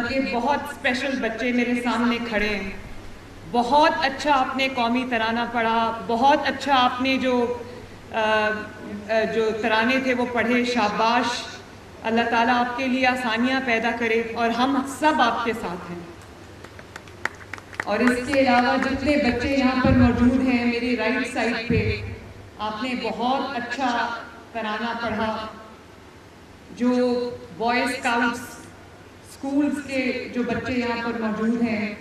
بلکہ بہت اسپیشل بچے میرے سامنے کھڑے ہیں. بہت اچھا آپ نے قومی ترانہ پڑھا, بہت اچھا آپ نے جو ترانے تھے وہ پڑھے. شاباش, اللہ تعالیٰ آپ کے لیے آسانیاں پیدا کرے اور ہم سب آپ کے ساتھ ہیں. اور اس کے علاوہ جتنے بچے یہاں پر موجود ہیں میری رائٹ سائڈ پہ, آپ نے بہت اچھا ترانہ پڑھا. جو بوائے اسکاؤٹس اسکولز کے جو بچے یہاں پر موجود ہیں,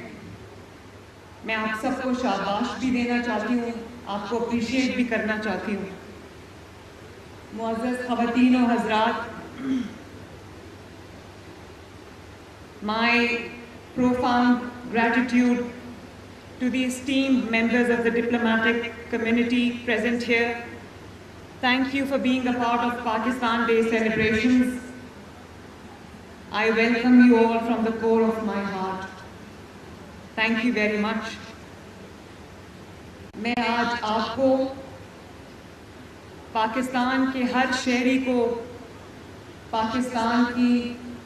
میں آپ سب کو شاباش بھی دینا چاہتی ہوں, آپ کو اپریشیٹ بھی کرنا چاہتی ہوں. معزز خواتین و حضرات, my profound gratitude to the esteemed members of the diplomatic community present here. Thank you for being a part of Pakistan Day celebrations. I welcome you all from the core of my heart. Thank you very much. میں آج آپ کو, پاکستان کے ہر شہری کو پاکستان کی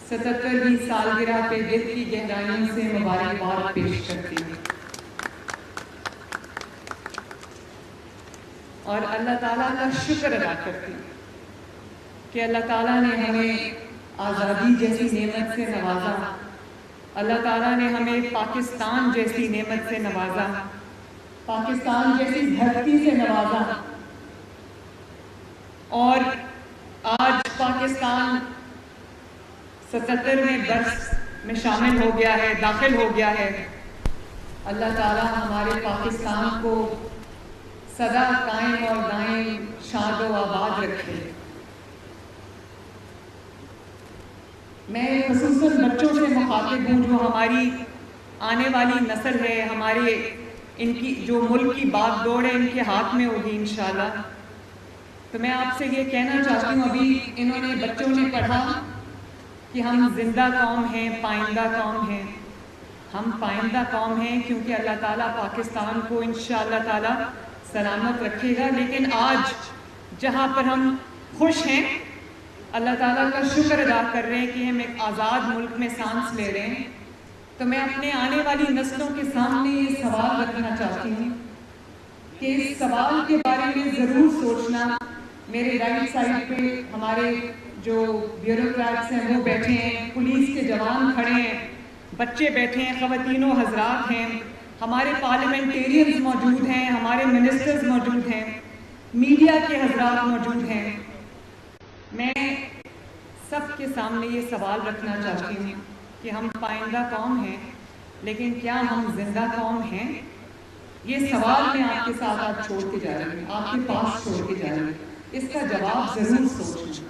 77ویں سالگرہ پہ دل کی گہرائیوں سے مبارکباد پیش کرتی ہوں, اور اللہ تعالیٰ کا شکر ادا کرتی ہوں کہ اللہ تعالیٰ نے ہمیں آزادی جیسی نعمت سے نوازا, اللہ تعالیٰ نے ہمیں پاکستان جیسی نعمت سے نوازا, پاکستان جیسی دھرتی سے نوازا, اور آج پاکستان 77ویں برس میں شامل ہو گیا ہے, داخل ہو گیا ہے. اللہ تعالیٰ ہمارے پاکستان کو سدا قائم اور دائم شاد و آباد رکھے. میں خصوصاً بچوں سے مخاطب ہوں جو ہماری آنے والی نسل ہے, ہمارے ان کی جو ملک کی باغ دوڑ ہے ان کے ہاتھ میں ہوگی انشاءاللہ. تو میں آپ سے یہ کہنا چاہتی ہوں, ابھی انہوں نے بچوں نے پڑھا کہ ہم زندہ قوم ہیں, پائندہ قوم ہیں. ہم پائندہ قوم ہیں کیونکہ اللہ تعالیٰ پاکستان کو انشاءاللہ تعالیٰ سلامت رکھے گا. لیکن آج جہاں پر ہم خوش ہیں, اللہ تعالیٰ کا شکر ادا کر رہے ہیں کہ ہم ایک آزاد ملک میں سانس لے رہے ہیں, تو میں اپنے آنے والی نسلوں کے سامنے یہ سوال رکھنا چاہتی ہوں کہ اس سوال کے بارے میں ضرور سوچنا. میرے رائٹ سائڈ پہ ہمارے جو بیوروکریٹس ہیں وہ بیٹھے ہیں, پولیس کے جوان کھڑے ہیں, بچے بیٹھے ہیں, خواتین و حضرات ہیں, ہمارے پارلیمنٹیرینز موجود ہیں, ہمارے منسٹرز موجود ہیں, میڈیا کے حضرات موجود ہیں. میں سب کے سامنے یہ سوال رکھنا چاہتی ہوں کہ ہم پائندہ قوم ہیں لیکن کیا ہم زندہ قوم ہیں؟ یہ سوال میں آپ کے ساتھ آج چھوڑ کے جا رہی ہوں, آپ کے پاس چھوڑ کے جا رہی ہوں. اس کا جواب ضرور سوچنا.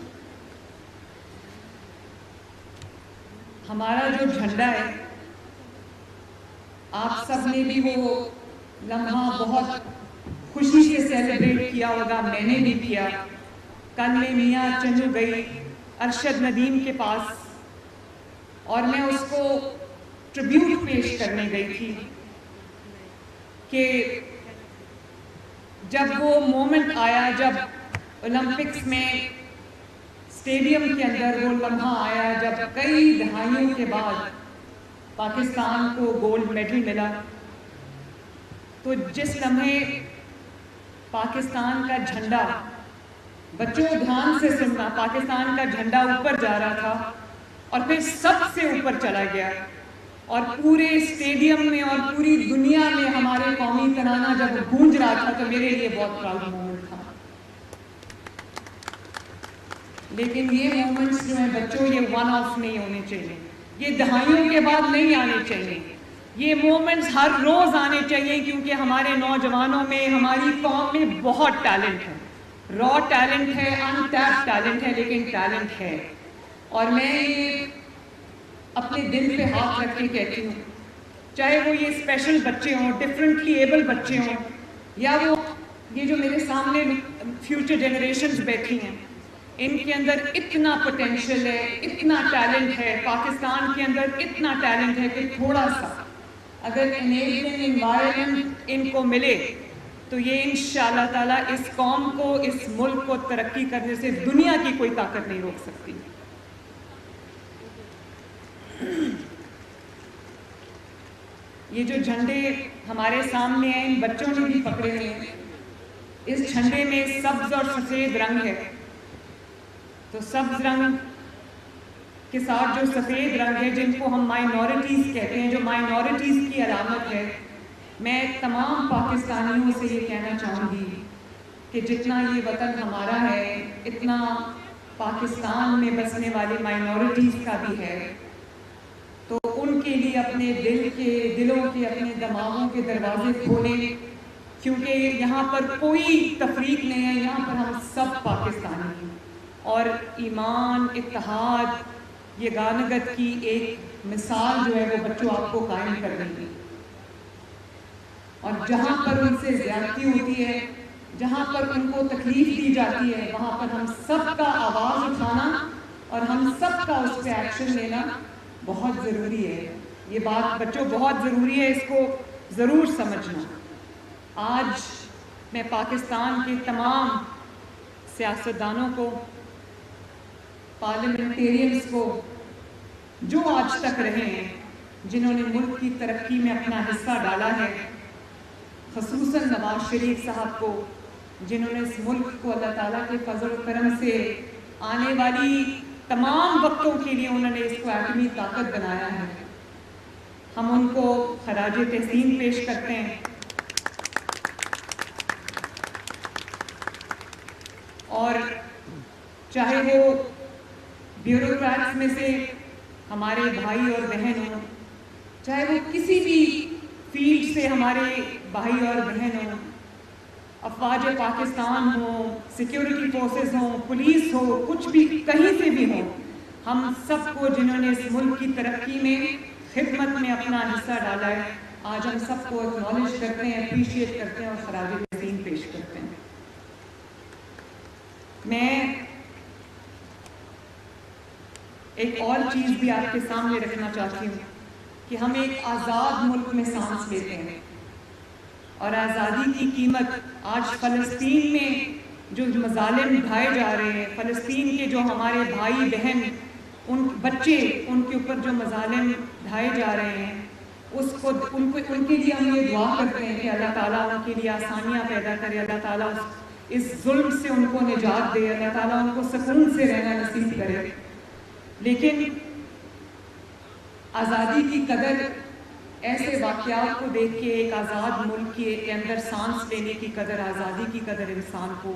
ہمارا جو جھنڈا ہے, آپ سب نے بھی وہ لمحہ بہت خوشی سے سیلیبریٹ کیا ہوگا, میں نے بھی کیا. کل میں میاں چنو گئی ارشد ندیم کے پاس اور میں اس کو ٹریبیوٹ پیش کرنے گئی تھی کہ جب وہ مومنٹ آیا, جب اولمپکس میں اسٹیڈیم کے اندر وہ لمحہ آیا جب کئی دہائیوں کے بعد پاکستان کو گولڈ میڈل ملا, تو جس لمحے پاکستان کا جھنڈا, بچوں دھیان سے سننا, پاکستان کا جھنڈا اوپر جا رہا تھا اور پھر سب سے اوپر چلا گیا, اور پورے اسٹیڈیم میں اور پوری دنیا میں ہمارے قومی ترانہ جب گونج رہا تھا تو میرے لیے بہت پراؤڈ مومنٹ تھا. لیکن یہ مومنٹس جو ہیں بچوں, یہ ون آف نہیں ہونے چاہیے, یہ دہائیوں کے بعد نہیں آنے چاہیے. یہ مومنٹس ہر روز آنے چاہیے کیونکہ ہمارے نوجوانوں میں, ہماری قوم میں بہت ٹیلنٹ ہے, را ٹیلنٹ ہے, ان ٹیپ ٹیلنٹ ہے, لیکن ٹیلنٹ ہے. اور میں یہ اپنے دل پہ ہاتھ رکھ کے کہتی ہوں, چاہے وہ یہ اسپیشل بچے ہوں, ڈفرینٹلی ایبل بچے ہوں, یا وہ یہ جو میرے سامنے فیوچر جنریشنز بیٹھی ہیں, ان کے اندر اتنا پوٹینشیل ہے, اتنا ٹیلنٹ ہے, پاکستان کے اندر اتنا ٹیلنٹ ہے کہ تھوڑا سا اگر انیبلنگ انوائرمنٹ ان کو ملے تو یہ انشاءاللہ تعالیٰ اس قوم کو, اس ملک کو ترقی کرنے سے دنیا کی کوئی طاقت نہیں روک سکتی. یہ جو جھنڈے ہمارے سامنے ہیں ان بچوں نے بھی پکڑے ہوئے ہیں، اس جھنڈے میں سبز اور سفید رنگ ہے، تو سبز رنگ کے ساتھ جو سفید رنگ ہے جن کو ہم مائنورٹیز کہتے ہیں، جو مائنورٹیز کی علامت ہے، میں تمام پاکستانیوں سے یہ کہنا چاہوں گی کہ جتنا یہ وطن ہمارا ہے اتنا پاکستان میں بسنے والی مائنورٹیز کا بھی ہے، تو ان کے لیے اپنے دلوں کے اپنے دماغوں کے دروازے کھولیں، کیونکہ یہاں پر کوئی تفریق نہیں ہے، یہاں پر ہم سب پاکستانی ہیں، اور ایمان، اتحاد، یہ گانگت کی ایک مثال جو ہے وہ بچوں آپ کو قائم کر دیں گی، اور جہاں پر ان سے زیادتی ہوتی ہے، جہاں پر ان کو تکلیف دی جاتی ہے، وہاں پر ہم سب کا آواز اٹھانا اور ہم سب کا اس پہ ایکشن لینا بہت ضروری ہے۔ یہ بات بچوں بہت ضروری ہے، اس کو ضرور سمجھنا۔ آج میں پاکستان کے تمام سیاستدانوں کو، پارلیمنٹیرینز کو، جو آج تک رہے ہیں، جنہوں نے ملک کی ترقی میں اپنا حصہ ڈالا ہے، خصوصاً نواز شریف صاحب کو، جنہوں نے اس ملک کو اللہ تعالیٰ کے فضل و کرم سے آنے والی تمام وقتوں کے لیے انہوں نے اس کو ایٹمی طاقت بنایا ہے، ہم ان کو خراج تحسین پیش کرتے ہیں۔ اور چاہے وہ بیوروکریٹس میں سے ہمارے بھائی اور بہن ہوں، چاہے وہ کسی بھی فیلڈ سے ہمارے بھائی اور بہن ہوں، افواج پاکستان ہوں، سیکیورٹی فورسز ہوں، پولیس ہو، کچھ بھی کہیں سے بھی ہوں، ہم سب کو جنہوں نے اس ملک کی ترقی میں خدمت میں اپنا حصہ ڈالا ہے، آج ہم سب کو اکنالج کرتے ہیں، اپریشیٹ کرتے ہیں اور خراج تحسین پیش کرتے ہیں۔ میں ایک اور چیز بھی آپ کے سامنے رکھنا چاہتی ہوں کہ ہم ایک آزاد ملک میں سانس لیتے ہیں، اور آزادی کی قیمت آج فلسطین میں جو مظالم ڈھائے جا رہے ہیں، فلسطین کے جو ہمارے بھائی بہن، ان بچے، ان کے اوپر جو مظالم ڈھائے جا رہے ہیں، ان کے لیے ہم یہ دعا کرتے ہیں کہ اللہ تعالیٰ ان کے لیے آسانیاں پیدا کرے، اللہ تعالیٰ اس ظلم سے ان کو نجات دے، اللہ تعالیٰ ان کو سکون سے رہنا نصیب کرے۔ لیکن آزادی کی قدر، ایسے واقعات کو دیکھ کے ایک آزاد ملک کے اندر سانس لینے کی قدر، آزادی کی قدر انسان کو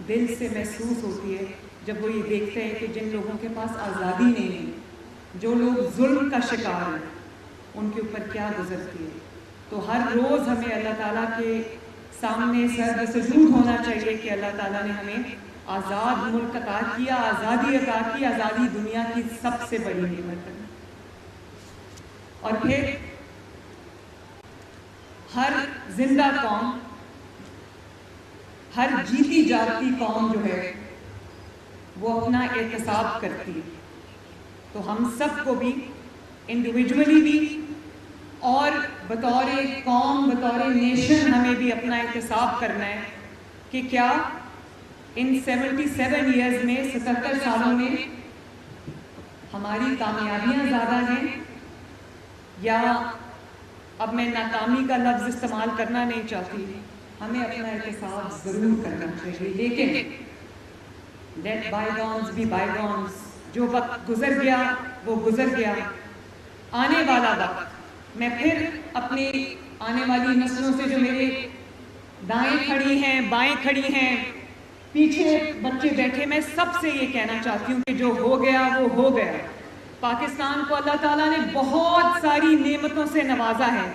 دل سے محسوس ہوتی ہے جب وہ یہ دیکھتے ہیں کہ جن لوگوں کے پاس آزادی نہیں ہے، جو لوگ ظلم کا شکار ہیں، ان کے اوپر کیا گزرتی ہے۔ تو ہر روز ہمیں اللہ تعالیٰ کے سامنے سر سجود ہونا چاہیے کہ اللہ تعالیٰ نے ہمیں آزاد ملک عطا کیا، آزادی عطا کی، آزادی دنیا کی سب سے بڑی نعمت ہے۔ اور پھر ہر زندہ قوم، ہر جیتی جاگتی قوم جو ہے وہ اپنا احتساب کرتی ہے، تو ہم سب کو بھی انڈیویجولی بھی اور بطور قوم، بطور نیشن ہمیں بھی اپنا احتساب کرنا ہے کہ کیا ان 77 ایئرز میں، 77 سالوں میں ہماری کامیابیاں زیادہ ہیں، یا اب میں ناکامی کا لفظ استعمال کرنا نہیں چاہتی، ہمیں اپنا احتساب ضرور کرنا چاہیے۔ لیکن let bygones be bygones، جو وقت گزر گیا وہ گزر گیا، آنے والا وقت، میں پھر اپنی آنے والی نسلوں سے، جو میرے دائیں کھڑی ہیں، بائیں کھڑی ہیں، پیچھے بچے بیٹھے، میں سب سے یہ کہنا چاہتی ہوں کہ جو ہو گیا وہ ہو گیا۔ پاکستان کو اللہ تعالیٰ نے بہت ساری نعمتوں سے نوازا ہے،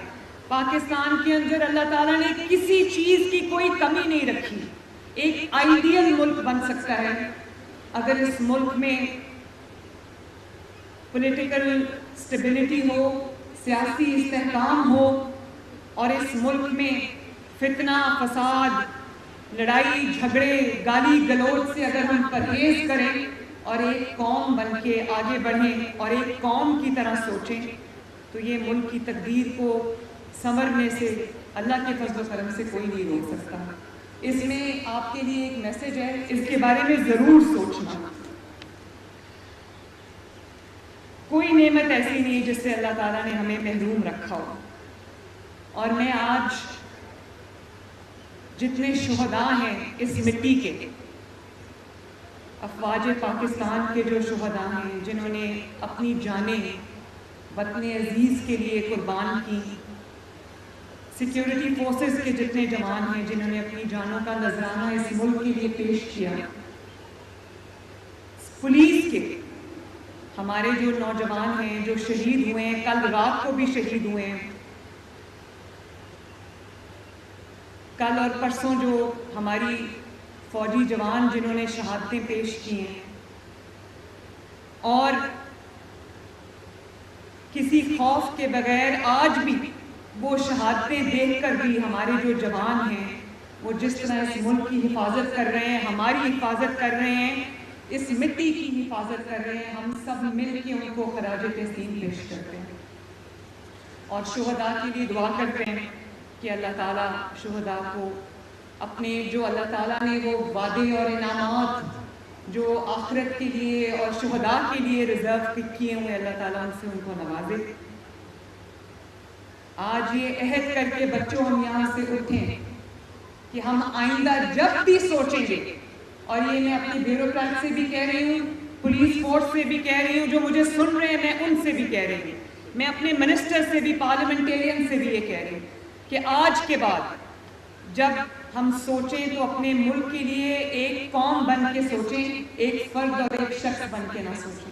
پاکستان کے اندر اللہ تعالیٰ نے کسی چیز کی کوئی کمی نہیں رکھی، ایک آئیڈیل ملک بن سکتا ہے اگر اس ملک میں پولیٹیکل سٹیبلٹی ہو، سیاسی استحکام ہو، اور اس ملک میں فتنہ، فساد، لڑائی جھگڑے، گالی گلوچ سے اگر ہم پرہیز کریں اور ایک قوم بن کے آگے بڑھیں اور ایک قوم کی طرح سوچیں، تو یہ ملک کی تقدیر کو سنورنے سے اللہ کے فضل و کرم سے کوئی نہیں روک سکتا۔ اس میں آپ کے لیے ایک میسج ہے، اس کے بارے میں ضرور سوچنا۔ کوئی نعمت ایسی نہیں جس سے اللہ تعالیٰ نے ہمیں محروم رکھا ہو۔ اور میں آج جتنے شہداء ہیں اس مٹی کے، افواج پاکستان کے جو شہداء ہیں جنہوں نے اپنی جانیں وطن عزیز کے لیے قربان کی، سیکیورٹی فورسز کے جتنے جوان ہیں جنہوں نے اپنی جانوں کا نذرانہ اس ملک کے لیے پیش کیا، پولیس کے ہمارے جو نوجوان ہیں جو شہید ہوئے ہیں، کل رات کو بھی شہید ہوئے ہیں، کل اور پرسوں جو ہماری فوجی جوان جنہوں نے شہادتیں پیش کی ہیں، اور کسی خوف کے بغیر آج بھی وہ شہادتیں دیکھ کر بھی ہمارے جو جوان ہیں وہ جس طرح اس ملک کی حفاظت کر رہے ہیں، ہماری حفاظت کر رہے ہیں، اس مٹی کی حفاظت کر رہے ہیں، ہم سب مل کے ان کو خراج تحسین پیش کرتے ہیں اور شہداء کے لیے دعا کرتے ہیں کہ اللہ تعالیٰ شہداء کو اپنے جو اللہ تعالیٰ نے وہ وعدے اور انعامات جو آخرت کے لیے اور شہداء کے لیے ریزرو کیے ہوئے، اللہ تعالیٰ ان سے ان کو نوازے۔ آج یہ عہد کر کے بچوں ہم یہاں سے اٹھیں کہ ہم آئندہ جب بھی سوچیں گے، اور یہ میں اپنے بیوروکریٹ سے بھی کہہ رہی ہوں، پولیس فورس سے بھی کہہ رہی ہوں، جو مجھے سن رہے ہیں میں ان سے بھی کہہ رہی ہوں، میں اپنے منسٹر سے بھی، پارلیمنٹیرین سے بھی یہ کہہ رہی ہوں کہ آج کے بعد جب ہم سوچیں تو اپنے ملک کے لیے ایک قوم بن کے سوچیں، ایک فرد اور ایک شخص بن کے نہ سوچیں،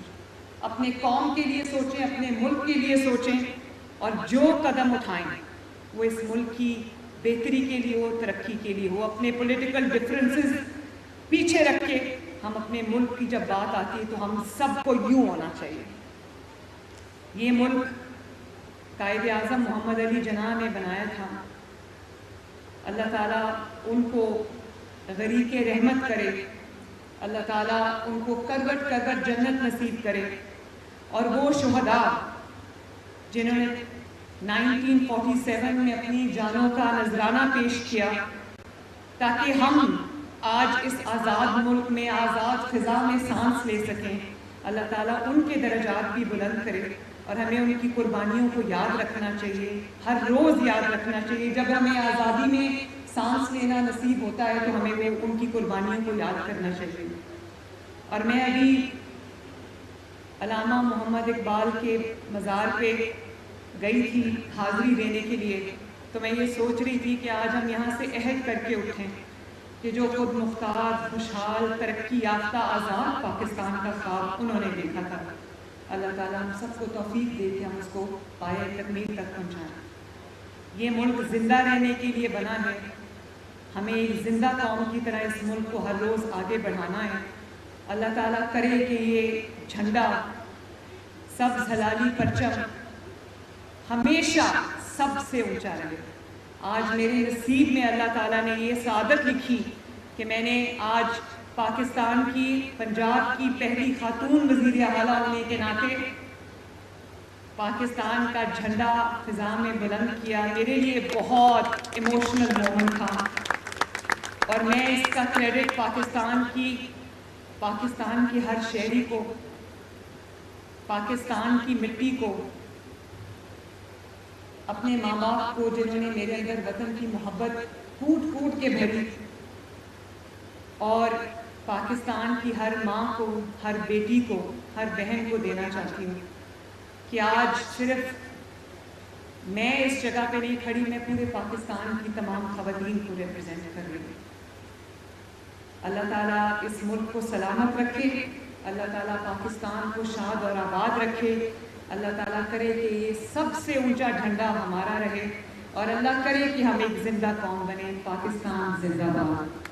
اپنے قوم کے لیے سوچیں، اپنے ملک کے لیے سوچیں، اور جو قدم اٹھائیں وہ اس ملک کی بہتری کے لیے ہو، ترقی کے لیے ہو۔ اپنے پولیٹیکل ڈفرینسز پیچھے رکھ کے ہم اپنے ملک کی جب بات آتی ہے تو ہم سب کو یوں ہونا چاہیے۔ یہ ملک قائد اعظم محمد علی جناح نے بنایا تھا، اللہ تعالیٰ ان کو غریق رحمت کرے، اللہ تعالیٰ ان کو کروٹ کروٹ جنت نصیب کرے، اور وہ شہداء جنہوں نے 1947 میں اپنی جانوں کا نذرانہ پیش کیا تاکہ ہم آج اس آزاد ملک میں آزاد فضا میں سانس لے سکیں، اللہ تعالیٰ ان کے درجات بھی بلند کرے، اور ہمیں ان کی قربانیوں کو یاد رکھنا چاہیے، ہر روز یاد رکھنا چاہیے۔ جب ہمیں آزادی میں سانس لینا نصیب ہوتا ہے تو ہمیں ان کی قربانیوں کو یاد کرنا چاہیے۔ اور میں ابھی علامہ محمد اقبال کے مزار پہ گئی تھی حاضری دینے کے لیے، تو میں یہ سوچ رہی تھی کہ آج ہم یہاں سے عہد کر کے اٹھیں کہ جو خود مختار، خوشحال، ترقی یافتہ آزاد پاکستان کا خواب انہوں نے دیکھا تھا، اللہ تعالیٰ ہم سب کو توفیق دے کہ ہم اس کو پائے تکمیل تک پہنچائیں۔ یہ ملک زندہ رہنے کے لیے بنا ہے، ہمیں ایک زندہ قوم کی طرح اس ملک کو ہر روز آگے بڑھانا ہے۔ اللہ تعالیٰ کرے کہ یہ جھنڈا، سبز ہلالی پرچم ہمیشہ سب سے اونچا رہے۔ آج میرے نصیب میں اللہ تعالیٰ نے یہ سعادت لکھی کہ میں نے آج پاکستان کی، پنجاب کی پہلی خاتون وزیر اعلیٰ ہونے کے ناطے پاکستان کا جھنڈا فضا میں بلند کیا۔ میرے لیے بہت ایموشنل مومنٹ تھا، اور میں اس کا کریڈٹ پاکستان کی ہر شہری کو، پاکستان کی مٹی کو، اپنے ماں باپ کو جنہوں نے میرے اندر وطن کی محبت پھوٹ پھوٹ کے بھری، اور پاکستان کی ہر ماں کو، ہر بیٹی کو، ہر بہن کو دینا چاہتی ہوں کہ آج صرف میں اس جگہ پہ نہیں کھڑی، میں پورے پاکستان کی تمام خواتین کو ریپرزینٹ کر رہی ہوں۔ اللہ تعالیٰ اس ملک کو سلامت رکھے، اللہ تعالیٰ پاکستان کو شاد اور آباد رکھے، اللہ تعالیٰ کرے کہ یہ سب سے اونچا جھنڈا ہمارا رہے، اور اللہ کرے کہ ہم ایک زندہ قوم بنیں۔ پاکستان زندہ باد۔